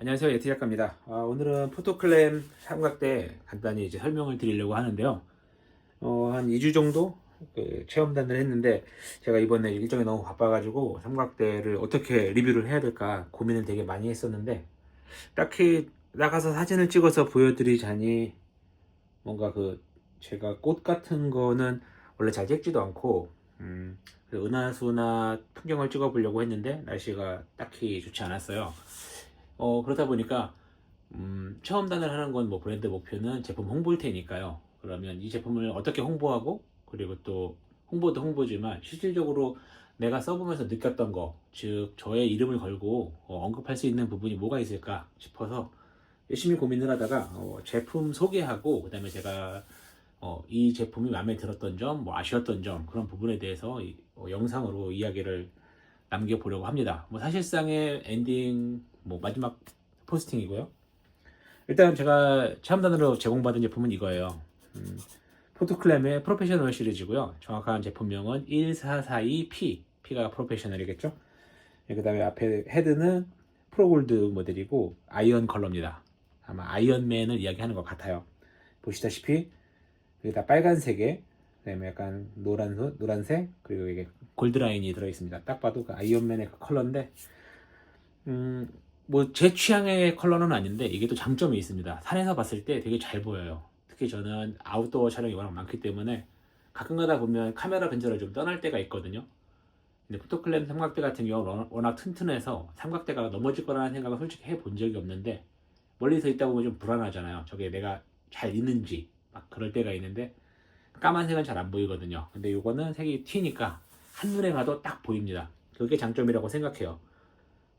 안녕하세요, 예티 작가입니다. 오늘은 포토클램 삼각대 간단히 이제 설명을 드리려고 하는데요. 한 2주 정도 체험단을 했는데 제가 이번에 일정이 너무 바빠가지고 삼각대를 어떻게 리뷰를 해야 될까 고민을 되게 많이 했었는데 딱히 나가서 사진을 찍어서 보여드리자니 뭔가 제가 꽃 같은 거는 원래 잘 찍지도 않고 그 은하수나 풍경을 찍어 보려고 했는데 날씨가 딱히 좋지 않았어요. 그러다 보니까 체험단을 하는 건 뭐 브랜드 목표는 제품 홍보일 테니까요. 그러면 이 제품을 어떻게 홍보하고 그리고 또 홍보도 홍보지만 실질적으로 내가 써보면서 느꼈던 거, 즉 저의 이름을 걸고 언급할 수 있는 부분이 뭐가 있을까 싶어서 열심히 고민을 하다가 제품 소개하고 그다음에 제가 이 제품이 마음에 들었던 점, 뭐 아쉬웠던 점 그런 부분에 대해서 영상으로 이야기를 남겨보려고 합니다. 뭐 사실상의 엔딩 뭐 마지막 포스팅이고요. 일단 제가 체험단으로 제공받은 제품은 이거예요. 포토클램의 프로페셔널 시리즈고요. 정확한 제품명은 1442P. P가 프로페셔널이겠죠. 그 다음에 앞에 헤드는 프로골드 모델이고 아이언 컬러입니다. 아마 아이언맨을 이야기하는 것 같아요. 보시다시피 여기다 빨간색에 그다음에 약간 노란색 그리고 이게 골드 라인이 들어있습니다. 딱 봐도 그 아이언맨의 그 컬러인데 뭐 제 취향의 컬러는 아닌데 이게 또 장점이 있습니다. 산에서 봤을 때 되게 잘 보여요. 특히 저는 아웃도어 촬영이 워낙 많기 때문에 가끔 가다 보면 카메라 근처를 좀 떠날 때가 있거든요. 근데 포토클램 삼각대 같은 경우는 워낙 튼튼해서 삼각대가 넘어질 거라는 생각을 솔직히 해본 적이 없는데 멀리서 있다 보면 좀 불안하잖아요. 저게 내가 잘 있는지 막 그럴 때가 있는데 까만색은 잘 안 보이거든요. 근데 이거는 색이 튀니까 한눈에 봐도 딱 보입니다. 그게 장점이라고 생각해요.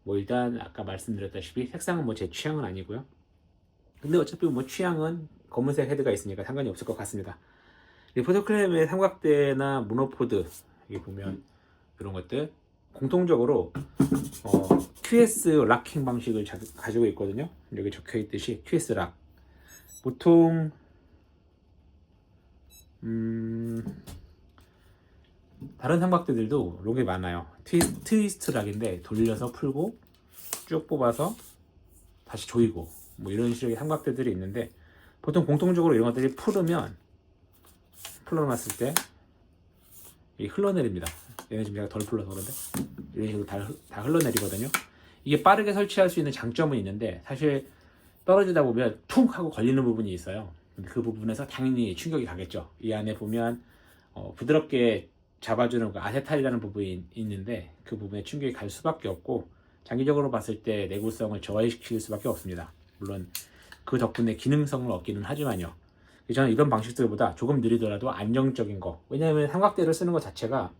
뭐 일단 아까 말씀드렸다시피 색상은 뭐 제 취향은 아니고요. 근데 어차피 뭐 취향은 검은색 헤드가 있으니까 상관이 없을 것 같습니다. 이 포토클램의 삼각대나 모노포드 여기 보면 이런 것들 공통적으로 QS 락킹 방식을 가지고 있거든요. 여기 적혀 있듯이 QS 락. 보통 다른 삼각대들도 록이 많아요. 트위스트 락인데 돌려서 풀고 쭉 뽑아서 다시 조이고 뭐 이런 식의 삼각대들이 있는데 보통 공통적으로 이런 것들이 풀어놨을 때 이 흘러내립니다. 얘네 지금 제가 덜 풀러서 그런데 이런 식으로 다 흘러내리거든요. 이게 빠르게 설치할 수 있는 장점은 있는데 사실 떨어지다 보면 툭 하고 걸리는 부분이 있어요. 그 부분에서 당연히 충격이 가겠죠. 이 안에 보면 부드럽게 잡아주는 그 아세탈이라는 부분이 있는데 그 부분에 충격이 갈 수밖에 없고 장기적으로 봤을 때 내구성을 저하시킬 수밖에 없습니다. 물론 그 덕분에 기능성을 얻기는 하지만요. 저는 이런 방식들보다 조금 느리더라도 안정적인 거. 왜냐하면 삼각대를 쓰는 것 자체가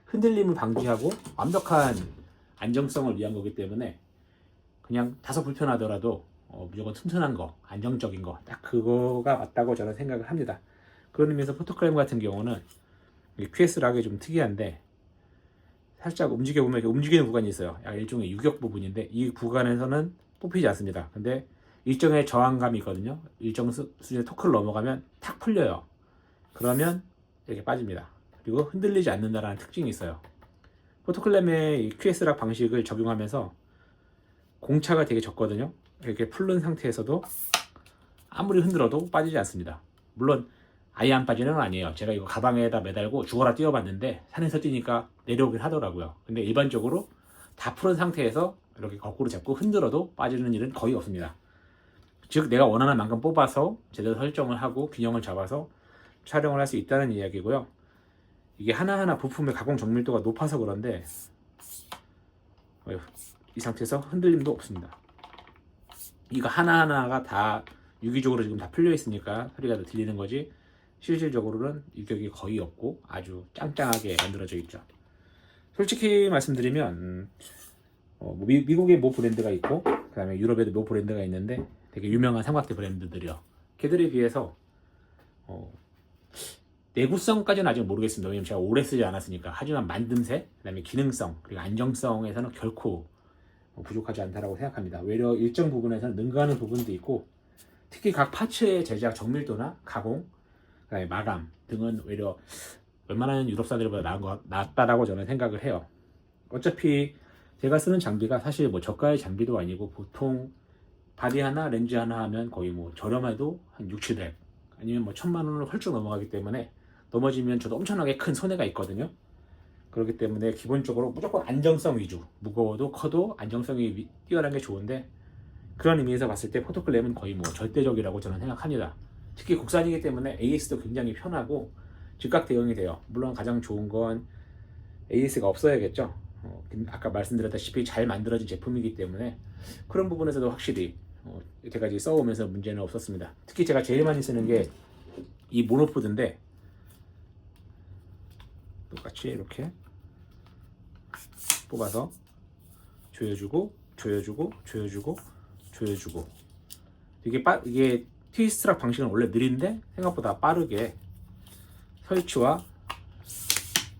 흔들림을 방지하고 완벽한 안정성을 위한 거기 때문에 그냥 다소 불편하더라도 무조건 튼튼한 거, 안정적인 거, 딱 그거가 맞다고 저는 생각을 합니다. 그런 의미에서 포토클램 같은 경우는 QS 락이 좀 특이한데 살짝 움직여보면 이렇게 움직이는 구간이 있어요. 일종의 유격 부분인데 이 구간에서는 뽑히지 않습니다. 근데 일정의 저항감이 있거든요. 일정 수준의 토크를 넘어가면 탁 풀려요. 그러면 이렇게 빠집니다. 그리고 흔들리지 않는다는 특징이 있어요. 포토클램의 QS락 방식을 적용하면서 공차가 되게 적거든요. 이렇게 풀른 상태에서도 아무리 흔들어도 빠지지 않습니다. 물론 아예 안 빠지는 건 아니에요. 제가 이거 가방에다 매달고 죽어라 뛰어봤는데 산에서 뛰니까 내려오긴 하더라고요. 근데 일반적으로 다 풀은 상태에서 이렇게 거꾸로 잡고 흔들어도 빠지는 일은 거의 없습니다. 즉 내가 원하는 만큼 뽑아서 제대로 설정을 하고 균형을 잡아서 촬영을 할 수 있다는 이야기고요. 이게 하나하나 부품의 가공 정밀도가 높아서 그런데 이 상태에서 흔들림도 없습니다. 이거 하나하나가 다 유기적으로 지금 다 풀려 있으니까 소리가 들리는 거지 실질적으로는 유격이 거의 없고 아주 짱짱하게 만들어져 있죠. 솔직히 말씀드리면 미국에 모 브랜드가 있고 그 다음에 유럽에도 모 브랜드가 있는데 되게 유명한 삼각대 브랜드들이요. 걔들에 비해서 내구성까지는 아직 모르겠습니다. 왜냐면 제가 오래 쓰지 않았으니까. 하지만 만듦새, 그 다음에 기능성, 그리고 안정성에서는 결코 부족하지 않다고 생각합니다. 오히려 일정 부분에서는 능가하는 부분도 있고 특히 각 파츠의 제작 정밀도나 가공, 그다음에 마감 등은 오히려 웬만한 유럽사들보다 낫다라고 저는 생각을 해요. 어차피 제가 쓰는 장비가 사실 뭐 저가의 장비도 아니고 보통 바디 하나 렌즈 하나 하면 거의 뭐 저렴해도 한 6, 700 아니면 뭐 1000만 원을 훌쩍 넘어가기 때문에 넘어지면 저도 엄청나게 큰 손해가 있거든요. 그렇기 때문에 기본적으로 무조건 안정성 위주, 무거워도 커도 안정성이 뛰어난 게 좋은데, 그런 의미에서 봤을 때 포토클램은 거의 뭐 절대적이라고 저는 생각합니다. 특히 국산이기 때문에 AS도 굉장히 편하고 즉각 대응이 돼요. 물론 가장 좋은 건 AS가 없어야겠죠. 아까 말씀드렸다시피 잘 만들어진 제품이기 때문에 그런 부분에서도 확실히 여태까지 써오면서 문제는 없었습니다. 특히 제가 제일 많이 쓰는 게 이 모노포드인데, 똑같이 이렇게 뽑아서 조여주고 조여주고 조여주고 조여주고, 이게 트위스트락 방식은 원래 느린데 생각보다 빠르게 설치와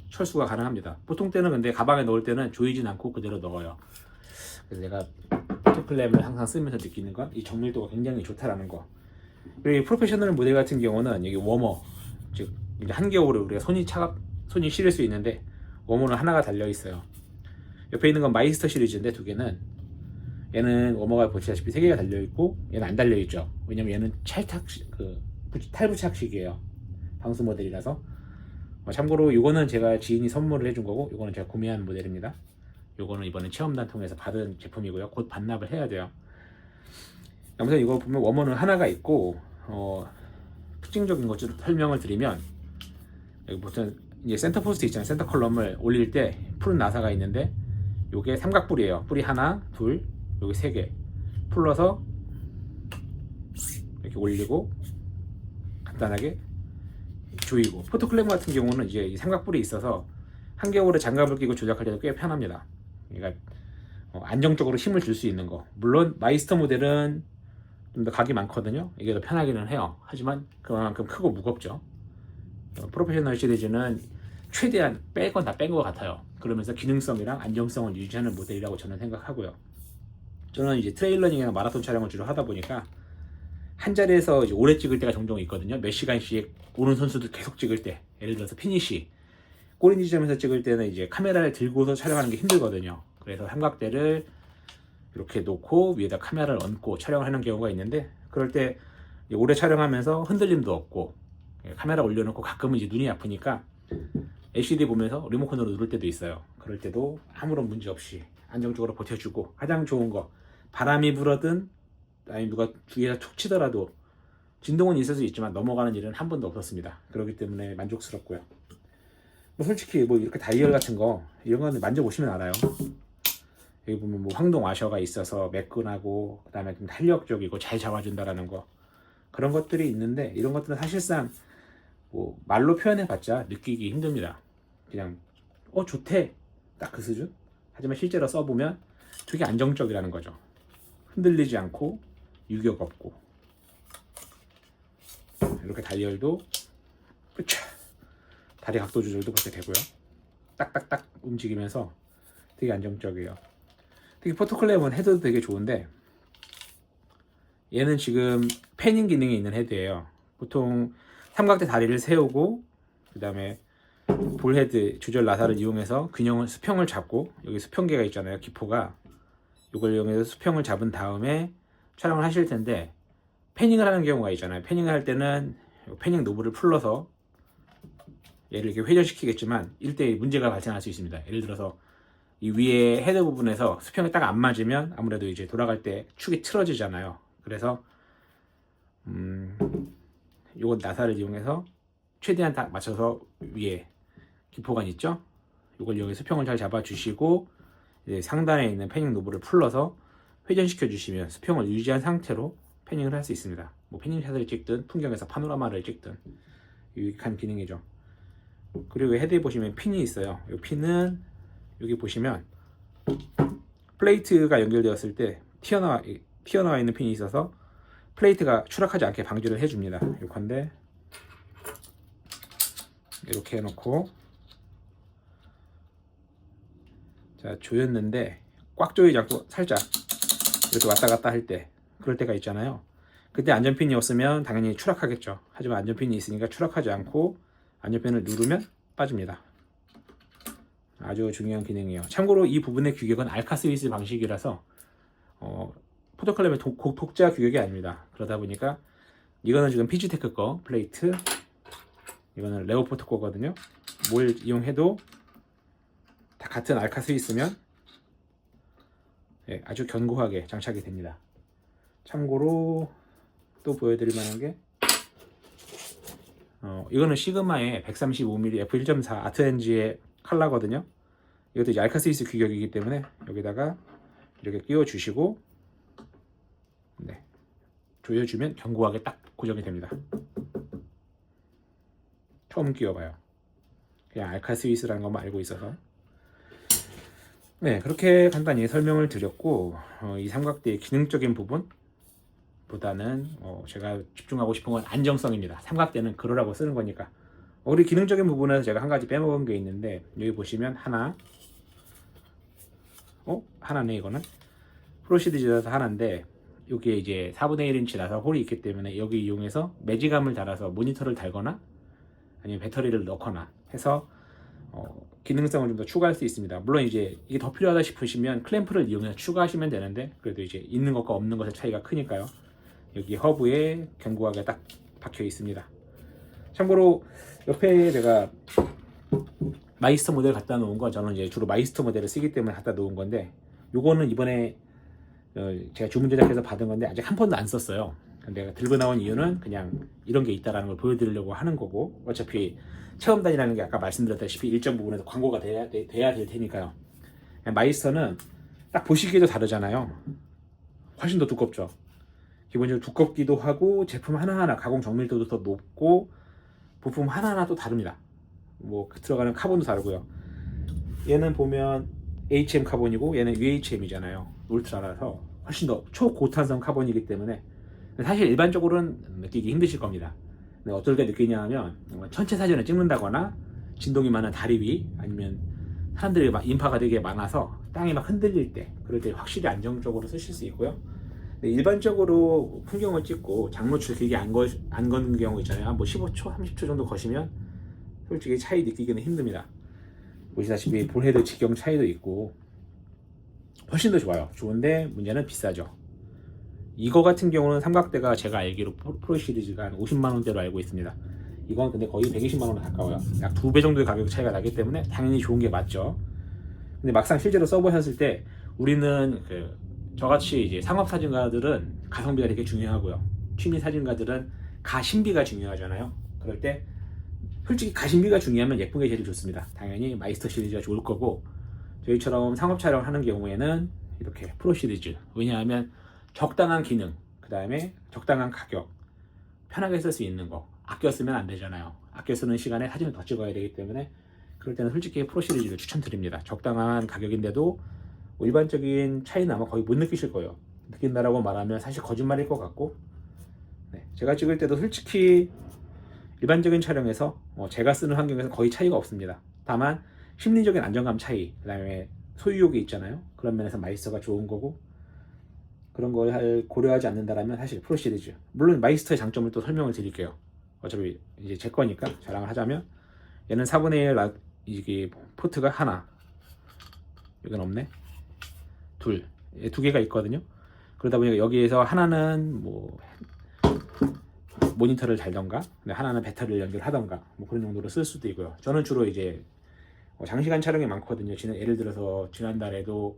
철수가 가능합니다. 보통 때는 근데 가방에 넣을 때는 조이진 않고 그대로 넣어요. 그래서 내가 포토클램을 항상 쓰면서 느끼는 건 이 정밀도가 굉장히 좋다라는 거. 그리고 이 프로페셔널 모델 같은 경우는 여기 워머, 즉 이제 한겨울에 우리가 손이 시릴 수 있는데 워머는 하나가 달려 있어요. 옆에 있는 건 마이스터 시리즈인데 두 개는, 얘는 워머가 보시다시피 3개가 달려 있고 얘는 안 달려 있죠. 왜냐면 얘는 탈부착식이에요. 방수 모델이라서. 참고로 이거는 제가 지인이 선물을 해준 거고, 이거는 제가 구매한 모델입니다. 이거는 이번에 체험단 통해서 받은 제품이고요. 곧 반납을 해야 돼요. 아무튼 이거 보면 워머는 하나가 있고, 특징적인 것 좀 설명을 드리면, 여기 보통 이제 센터 포스트 있잖아요. 센터 컬럼을 올릴 때 푸른 나사가 있는데, 요게 삼각뿔이에요. 뿔이 하나, 둘, 여기 3개 풀러서 이렇게 올리고 간단하게 조이고. 포토클램 같은 경우는 이제 이 삼각뿔이 있어서 한겨울에 장갑을 끼고 조작할 때도 꽤 편합니다. 그러니까 안정적으로 힘을 줄 수 있는 거. 물론 마이스터 모델은 좀 더 각이 많거든요. 이게 더 편하기는 해요. 하지만 그만큼 크고 무겁죠. 프로페셔널 시리즈는 최대한 뺄 건 다 뺀 것 같아요. 그러면서 기능성이랑 안정성을 유지하는 모델이라고 저는 생각하고요. 저는 이제 트레일러닝이나 마라톤 촬영을 주로 하다 보니까 한 자리에서 이제 오래 찍을 때가 종종 있거든요. 몇 시간씩 오는 선수들 계속 찍을 때, 예를 들어서 피니시 꼬리 지점에서 찍을 때는 이제 카메라를 들고서 촬영하는 게 힘들거든요. 그래서 삼각대를 이렇게 놓고 위에다 카메라를 얹고 촬영을 하는 경우가 있는데, 그럴 때 오래 촬영하면서 흔들림도 없고 카메라 올려놓고 가끔은 이제 눈이 아프니까 LCD 보면서 리모컨으로 누를 때도 있어요. 그럴 때도 아무런 문제 없이 안정적으로 버텨주고, 가장 좋은 거, 바람이 불어든 아니 누가 뒤에서 툭 치더라도 진동은 있을 수 있지만 넘어가는 일은 한 번도 없었습니다. 그렇기 때문에 만족스럽고요. 솔직히 이렇게 다이얼 같은 거, 이런 거는 만져보시면 알아요. 여기 보면 황동 와셔가 있어서 매끈하고, 그 다음에 좀 탄력적이고 잘 잡아준다라는 거, 그런 것들이 있는데, 이런 것들은 사실상 말로 표현해봤자 느끼기 힘듭니다. 그냥 좋대, 딱 그 수준. 하지만 실제로 써보면 되게 안정적이라는 거죠. 흔들리지 않고 유격 없고, 이렇게 다이얼도 다리 각도 조절도 그렇게 되고요. 딱딱딱 움직이면서 되게 안정적이에요. 특히 포토클램은 헤드도 되게 좋은데, 얘는 지금 패닝 기능이 있는 헤드예요. 보통 삼각대 다리를 세우고 그 다음에 볼헤드 조절 나사를 이용해서 수평을 잡고, 여기 수평계가 있잖아요. 기포가. 이걸 이용해서 수평을 잡은 다음에 촬영을 하실 텐데, 패닝을 하는 경우가 있잖아요. 패닝을 할 때는 패닝 노브를 풀러서 얘를 이렇게 회전시키겠지만 이때 문제가 발생할 수 있습니다. 예를 들어서 이 위에 헤드 부분에서 수평이 딱 안 맞으면 아무래도 이제 돌아갈 때 축이 틀어지잖아요. 그래서 요거 나사를 이용해서 최대한 딱 맞춰서 위에 기포관 있죠? 요걸 이용해 수평을 잘 잡아주시고, 이제 상단에 있는 패닝 노브를 풀러서 회전시켜 주시면 수평을 유지한 상태로 패닝을 할 수 있습니다. 패닝샷을 찍든 풍경에서 파노라마를 찍든 유익한 기능이죠. 그리고 헤드에 보시면 핀이 있어요. 이 핀은 여기 보시면 플레이트가 연결되었을 때 튀어나와 있는 핀이 있어서 플레이트가 추락하지 않게 방지를 해줍니다. 이 건데 이렇게 해놓고, 자, 조였는데 꽉 조이지 않고 살짝 이렇게 왔다 갔다 할 때, 그럴 때가 있잖아요. 그때 안전핀이 없으면 당연히 추락하겠죠. 하지만 안전핀이 있으니까 추락하지 않고 안전핀을 누르면 빠집니다. 아주 중요한 기능이에요. 참고로 이 부분의 규격은 알카 스위스 방식이라서 포토칼럼의 독자 규격이 아닙니다. 그러다 보니까 이거는 지금 피지테크 거 플레이트, 이거는 레오포트 거거든요. 뭘 이용해도 다 같은 알카 스위스면 예, 아주 견고하게 장착이 됩니다. 참고로 또 보여드릴 만한 게 이거는 시그마의 135mm f1.4 아트엔지의 칼라거든요. 이것도 이제 알카 스위스 규격이기 때문에 여기다가 이렇게 끼워 주시고 네, 조여주면 견고하게 딱 고정이 됩니다. 처음 끼워봐요. 그냥 알카 스위스라는 것만 알고 있어서. 네, 그렇게 간단히 설명을 드렸고 이 삼각대의 기능적인 부분보다는 제가 집중하고 싶은 건 안정성입니다. 삼각대는 그러라고 쓰는 거니까. 우리 기능적인 부분에서 제가 한 가지 빼먹은 게 있는데 여기 보시면 하나네. 이거는 프로 시리즈라서 하나인데 여기에 이제 4분의 1인치라서 홀이 있기 때문에 여기 이용해서 매직감을 달아서 모니터를 달거나 아니면 배터리를 넣거나 해서 기능성을 좀 더 추가할 수 있습니다. 물론 이제 이게 더 필요하다 싶으시면 클램프를 이용해서 추가하시면 되는데 그래도 이제 있는 것과 없는 것의 차이가 크니까요. 여기 허브에 견고하게 딱 박혀 있습니다. 참고로 옆에 제가 마이스터 모델 갖다 놓은 거, 저는 이제 주로 마이스터 모델을 쓰기 때문에 갖다 놓은 건데 요거는 이번에 제가 주문 제작해서 받은 건데 아직 한 번도 안 썼어요. 내가 들고 나온 이유는 그냥 이런 게 있다라는 걸 보여드리려고 하는 거고, 어차피 체험단이라는 게 아까 말씀드렸다시피 일정 부분에서 광고가 돼야 될 테니까요. 마이스터는 딱 보시기에도 다르잖아요. 훨씬 더 두껍죠. 기본적으로 두껍기도 하고 제품 하나하나 가공 정밀도도 더 높고 부품 하나하나 또 다릅니다. 뭐 들어가는 카본도 다르고요. 얘는 보면 HM 카본이고 얘는 UHM이잖아요. 울트라라서 훨씬 더 초고탄성 카본이기 때문에 사실 일반적으로는 느끼기 힘드실 겁니다. 근데 어떨 때 느끼냐 하면 천체 사진을 찍는다거나 진동이 많은 다리 위 아니면 사람들이 막 인파가 되게 많아서 땅이 막 흔들릴 때, 그럴 때 확실히 안정적으로 쓰실 수 있고요. 근데 일반적으로 풍경을 찍고 장노출 길게 안 걷는 경우 있잖아요. 뭐 15초, 30초 정도 거시면 솔직히 차이 느끼기는 힘듭니다. 보시다시피 볼헤드 직경 차이도 있고 훨씬 더 좋아요. 좋은데 문제는 비싸죠. 이거 같은 경우는 삼각대가 제가 알기로 프로 시리즈가 한 50만원대로 알고 있습니다. 이건 근데 거의 120만원 가까워요. 약 2배 정도의 가격 차이가 나기 때문에 당연히 좋은 게 맞죠. 근데 막상 실제로 써보셨을 때 우리는 저같이 이제 상업 사진가들은 가성비가 되게 중요하고요. 취미 사진가들은 가심비가 중요하잖아요. 그럴 때 솔직히 가심비가 중요하면 예쁜 게 제일 좋습니다. 당연히 마이스터 시리즈가 좋을 거고, 저희처럼 상업 촬영을 하는 경우에는 이렇게 프로 시리즈. 왜냐하면 적당한 기능, 그 다음에 적당한 가격, 편하게 쓸 수 있는 거, 아껴 쓰면 안 되잖아요. 아껴 쓰는 시간에 사진을 더 찍어야 되기 때문에 그럴 때는 솔직히 프로 시리즈를 추천드립니다. 적당한 가격인데도 일반적인 차이는 아마 거의 못 느끼실 거예요. 느낀다라고 말하면 사실 거짓말일 것 같고, 네, 제가 찍을 때도 솔직히 일반적인 촬영에서 제가 쓰는 환경에서 거의 차이가 없습니다. 다만 심리적인 안정감 차이, 그 다음에 소유욕이 있잖아요. 그런 면에서 마이스터가 좋은 거고, 그런 걸 고려하지 않는다라면 사실 프로 시리즈. 물론 마이스터의 장점을 또 설명을 드릴게요. 어차피 이제 제 거니까 자랑을 하자면 얘는 4분의 1 이게 포트가 하나, 이건 없네, 두 개가 있거든요. 그러다 보니까 여기에서 하나는 뭐 모니터를 달던가 하나는 배터리를 연결하던가 뭐 그런 정도로 쓸 수도 있고요. 저는 주로 이제 장시간 촬영이 많거든요. 예를 들어서 지난달에도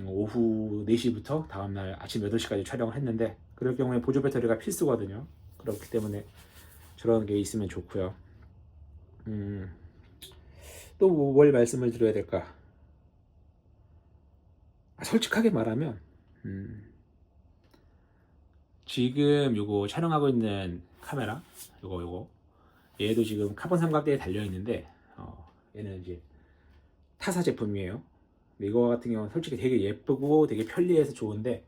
오후 4시부터 다음날 아침 8시까지 촬영을 했는데 그럴 경우에 보조 배터리가 필수거든요. 그렇기 때문에 저런 게 있으면 좋고요. 또 뭘 말씀을 드려야 될까? 솔직하게 말하면 지금 요거 촬영하고 있는 카메라 요거 얘도 지금 카본 삼각대에 달려 있는데 얘는 이제 타사 제품이에요. 근데 이거 같은 경우는 솔직히 되게 예쁘고 되게 편리해서 좋은데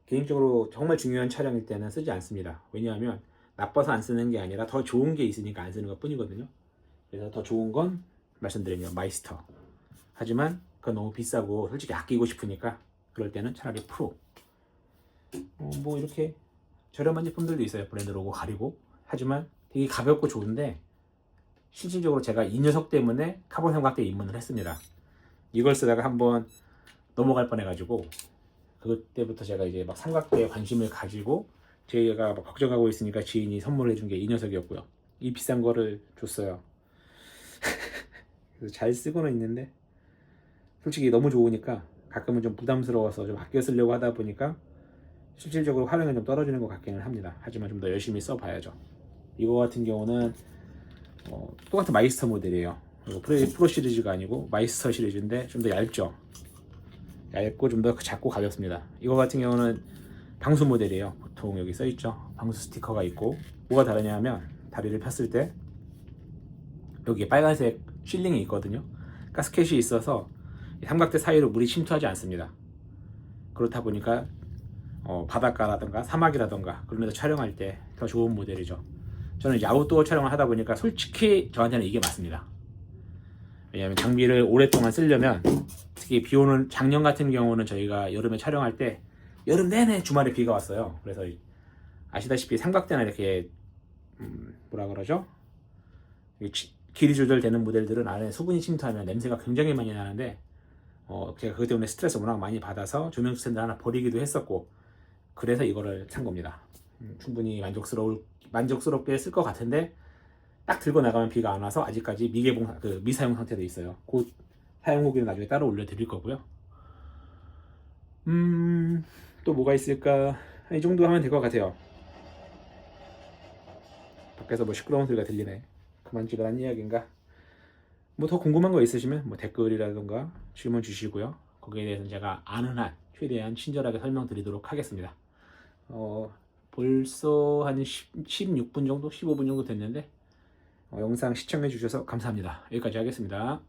개인적으로 정말 중요한 촬영일 때는 쓰지 않습니다. 왜냐하면 나빠서 안 쓰는 게 아니라 더 좋은 게 있으니까 안 쓰는 것 뿐이거든요. 그래서 더 좋은 건 말씀드리면 마이스터. 하지만 그건 너무 비싸고 솔직히 아끼고 싶으니까 그럴 때는 차라리 프로. 뭐 이렇게 저렴한 제품들도 있어요. 브랜드 로고 가리고. 하지만 되게 가볍고 좋은데 실질적으로 제가 이 녀석 때문에 카본 삼각대에 입문을 했습니다. 이걸 쓰다가 한번 넘어갈 뻔해가지고 그때부터 제가 이제 막 삼각대에 관심을 가지고 제가 막 걱정하고 있으니까 지인이 선물해 준 게 이 녀석이었고요. 이 비싼 거를 줬어요. 그래서 잘 쓰고는 있는데 솔직히 너무 좋으니까 가끔은 좀 부담스러워서 좀 아껴 쓰려고 하다 보니까 실질적으로 활용이 좀 떨어지는 것 같기는 합니다. 하지만 좀 더 열심히 써봐야죠. 이거 같은 경우는 똑같은 마이스터 모델이에요. 프로 시리즈가 아니고 마이스터 시리즈인데 좀 더 얇죠. 얇고 좀 더 작고 가볍습니다. 이거 같은 경우는 방수 모델이에요. 보통 여기 써있죠. 방수 스티커가 있고 뭐가 다르냐 하면 다리를 폈을 때 여기에 빨간색 실링이 있거든요. 가스켓이 있어서 삼각대 사이로 물이 침투하지 않습니다. 그렇다 보니까 바닷가라든가 사막이라든가 그런 데서 촬영할 때 더 좋은 모델이죠. 저는 이제 아웃도어 촬영을 하다 보니까 솔직히 저한테는 이게 맞습니다. 왜냐하면 장비를 오랫동안 쓰려면 특히 비 오는 작년 같은 경우는 저희가 여름에 촬영할 때 여름 내내 주말에 비가 왔어요. 그래서 아시다시피 삼각대나 이렇게 뭐라 그러죠? 길이 조절되는 모델들은 안에 수분이 침투하면 냄새가 굉장히 많이 나는데 제가 그것 때문에 스트레스 워낙 많이 받아서 조명 스탠드 하나 버리기도 했었고 그래서 이거를 산 겁니다. 충분히 만족스럽게 쓸 것 같은데 딱 들고 나가면 비가 안 와서 아직까지 미사용 상태도 있어요. 곧 사용 후기는 나중에 따로 올려드릴 거고요. 또 뭐가 있을까? 이 정도 하면 될 것 같아요. 밖에서 뭐 시끄러운 소리가 들리네. 그만 지랄한 이야기인가? 뭐 더 궁금한 거 있으시면 뭐 댓글이라든가 질문 주시고요. 거기에 대해서는 제가 아는 한 최대한 친절하게 설명드리도록 하겠습니다. 벌써 한 16분 정도, 15분 정도 됐는데 영상 시청해 주셔서 감사합니다. 여기까지 하겠습니다.